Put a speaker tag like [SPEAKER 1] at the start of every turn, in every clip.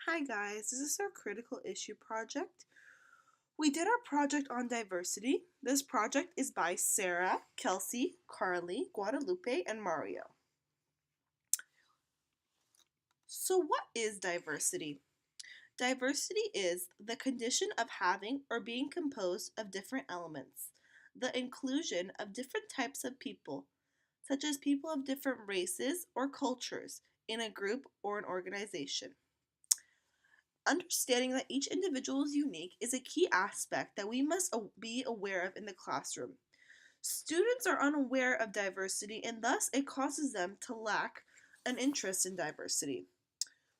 [SPEAKER 1] Hi guys, this is our critical issue project. We did our project on diversity. This project is by Sarah, Kelsey, Carly, Guadalupe, and Mario. So what is diversity? Diversity is the condition of having or being composed of different elements, the inclusion of different types of people, such as people of different races or cultures, in a group or an organization. Understanding that each individual is unique is a key aspect that we must be aware of in the classroom. Students are unaware of diversity and thus it causes them to lack an interest in diversity.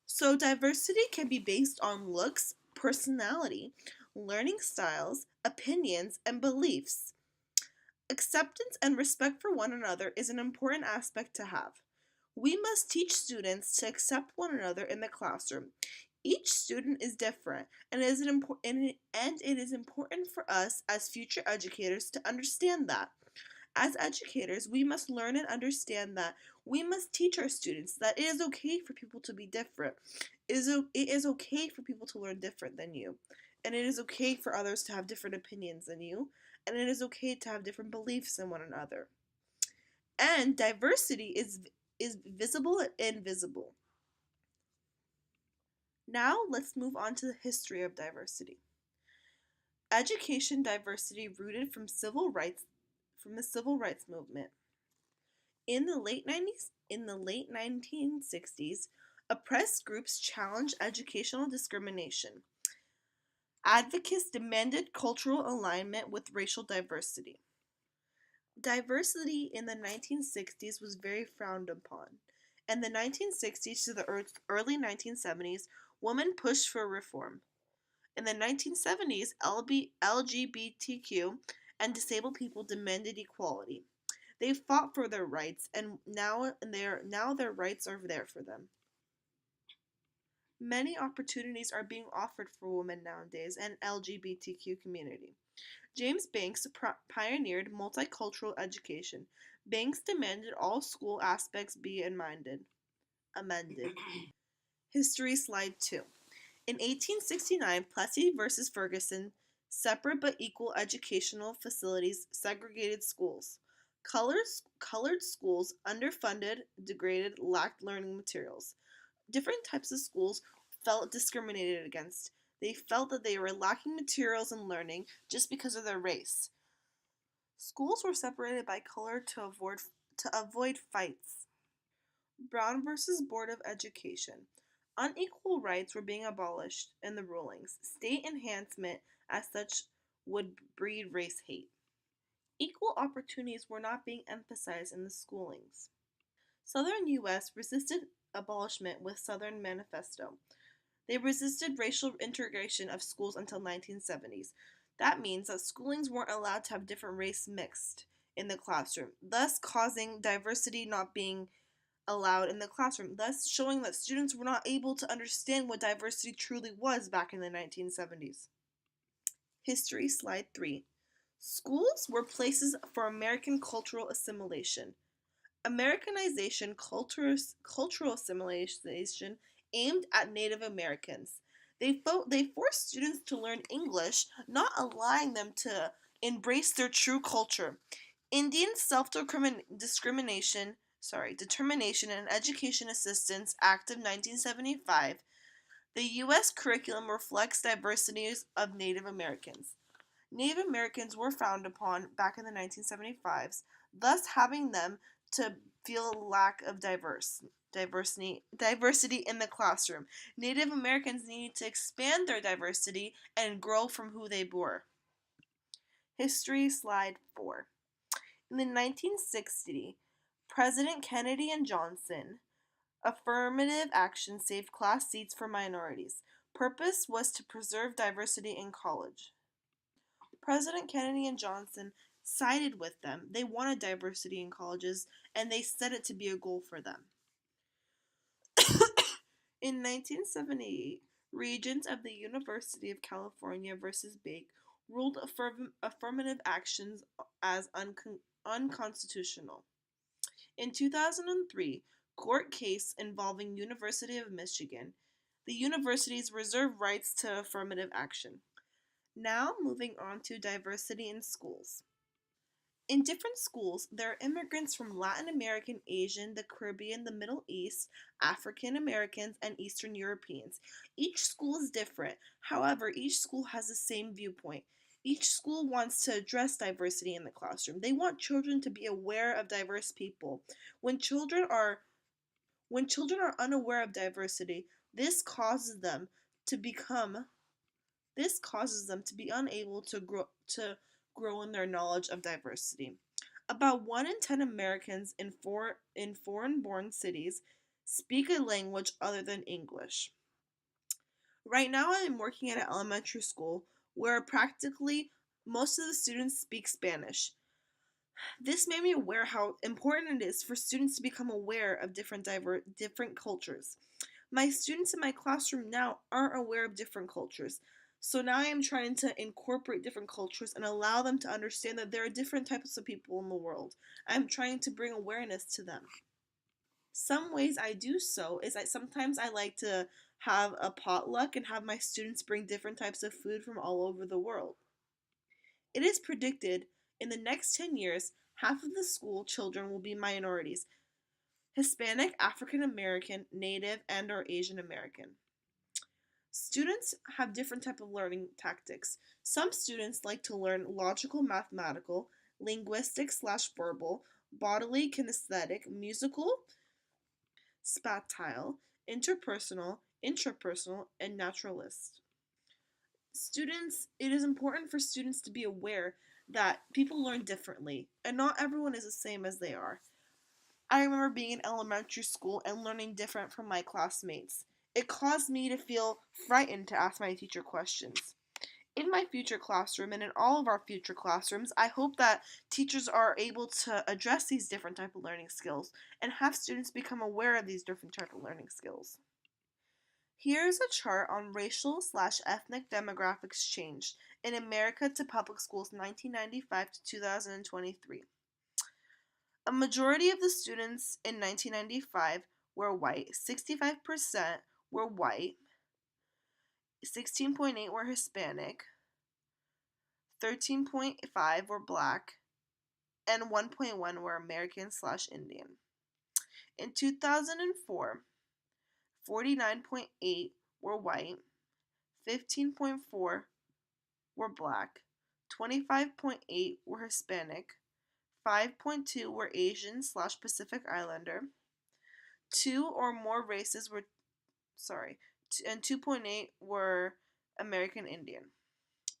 [SPEAKER 1] So, diversity can be based on looks, personality, learning styles, opinions, and beliefs. Acceptance and respect for one another is an important aspect to have. We must teach students to accept one another in the classroom. Each student is different, and it is important for us as future educators to understand that. As educators, we must learn and understand that we must teach our students that it is okay for people to be different. It is okay for people to learn different than you. And it is okay for others to have different opinions than you. And it is okay to have different beliefs than one another. And diversity is visible and invisible. Now let's move on to the history of diversity. Education diversity rooted from the civil rights movement. In the late 1960s, oppressed groups challenged educational discrimination. Advocates demanded cultural alignment with racial diversity. Diversity in the 1960s was very frowned upon. In the 1960s to the early 1970s, women pushed for reform. In the 1970s, LGBTQ and disabled people demanded equality. They fought for their rights, and now their rights are there for them. Many opportunities are being offered for women nowadays and LGBTQ community. James Banks pioneered multicultural education. Banks demanded all school aspects be amended. History slide 2. In 1869, Plessy versus Ferguson, separate but equal educational facilities, segregated schools. Colored schools, underfunded, degraded, lacked learning materials. Different types of schools felt discriminated against. They felt that they were lacking materials and learning just because of their race. Schools were separated by color to avoid fights. Brown versus Board of Education. Unequal rights were being abolished in the rulings. State enhancement, as such, would breed race hate. Equal opportunities were not being emphasized in the schoolings. Southern U.S. resisted abolishment with Southern Manifesto. They resisted racial integration of schools until 1970s. That means that schoolings weren't allowed to have different race mixed in the classroom, thus causing diversity not being allowed in the classroom, thus showing that students were not able to understand what diversity truly was back in the 1970s. History slide 3. Schools were places for American cultural assimilation. Americanization, cultural assimilation aimed at Native Americans. They forced students to learn English, not allowing them to embrace their true culture. Indian Determination and Education Assistance Act of 1975. The U.S. curriculum reflects diversities of Native Americans. Native Americans were frowned upon back in the 1975s, thus having them to feel a lack of diversity in the classroom. Native Americans needed to expand their diversity and grow from who they were. History slide 4. In the 1960s, President Kennedy and Johnson affirmative action saved class seats for minorities. Purpose was to preserve diversity in college. President Kennedy and Johnson sided with them. They wanted diversity in colleges, and they set it to be a goal for them. In 1978, Regents of the University of California versus Bake ruled affirmative actions as unconstitutional. In 2003, court case involving University of Michigan The universities reserve rights to affirmative action. Now, moving on to diversity in schools. In different schools, there are immigrants from Latin American, Asian, the Caribbean, the Middle East, African Americans, and Eastern Europeans. Each school is different. However, each school has the same viewpoint. Each school wants to address diversity in the classroom. They want children to be aware of diverse people. When children are when children are unaware of diversity, this causes them to become this causes them to be unable to grow in their knowledge of diversity. About 1 in 10 Americans in foreign-born cities speak a language other than English. Right now I am working at an elementary school where practically most of the students speak Spanish. This made me aware how important it is for students to become aware of different cultures. My students in my classroom now aren't aware of different cultures. So now I am trying to incorporate different cultures and allow them to understand that there are different types of people in the world. I'm trying to bring awareness to them. Some ways I do so is sometimes I like to have a potluck and have my students bring different types of food from all over the world. It is predicted in the next 10 years, half of the school children will be minorities: Hispanic, African American, Native, and or Asian American. Students have different type of learning tactics. Some students like to learn logical, mathematical, linguistic slash verbal, bodily, kinesthetic, musical, spatile, interpersonal, intrapersonal, and naturalist. It is important for students to be aware that people learn differently, and not everyone is the same as they are. I remember being in elementary school and learning different from my classmates. It caused me to feel frightened to ask my teacher questions. In my future classroom and in all of our future classrooms, I hope that teachers are able to address these different type of learning skills and have students become aware of these different type of learning skills. Here's a chart on racial/ethnic demographics change in America to public schools 1995 to 2023. A majority of the students in 1995 were white. 65% were white, 16.8 were Hispanic, 13.5 were black, and 1.1 were American/Indian. In 2004, 49.8 were white, 15.4 were black, 25.8 were Hispanic, 5.2 were Asian/Pacific Islander, two or more races were, and 2.8 were American Indian.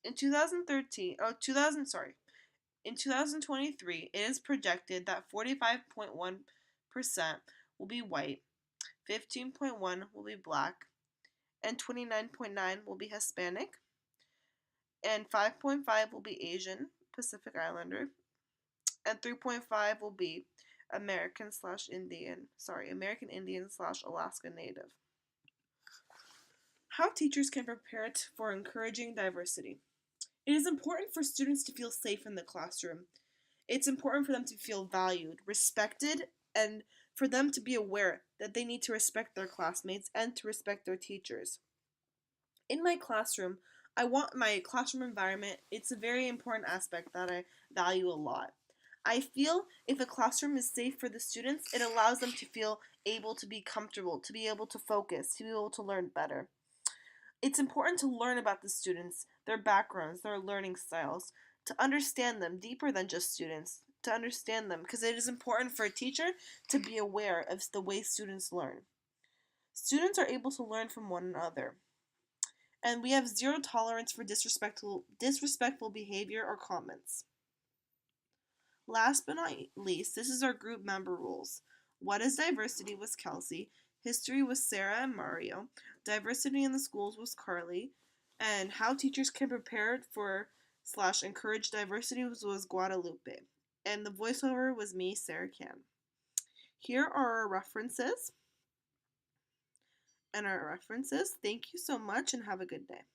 [SPEAKER 1] In 2023, it is projected that 45.1% will be white, 15.1 will be black, and 29.9 will be Hispanic, and 5.5 will be Asian Pacific Islander, and 3.5 will be American Indian/Alaska Native. How teachers can prepare for encouraging diversity. It is important for students to feel safe in the classroom. It's important for them to feel valued, respected, and for them to be aware that they need to respect their classmates and to respect their teachers. In my classroom, I want my classroom environment, it's a very important aspect that I value a lot. I feel if a classroom is safe for the students, it allows them to feel able to be comfortable, to be able to focus, to be able to learn better. It's important to learn about the students, their backgrounds, their learning styles, to understand them deeper than just students, to understand them, because it is important for a teacher to be aware of the way students learn. Students are able to learn from one another, and we have zero tolerance for disrespectful behavior or comments. Last but not least, this is our group member rules. What is diversity was Kelsey. History was Sarah and Mario. Diversity in the schools was Carly. And how teachers can prepare for / encourage diversity was Guadalupe. And the voiceover was me, Sarah Can. Here are our references. Thank you so much and have a good day.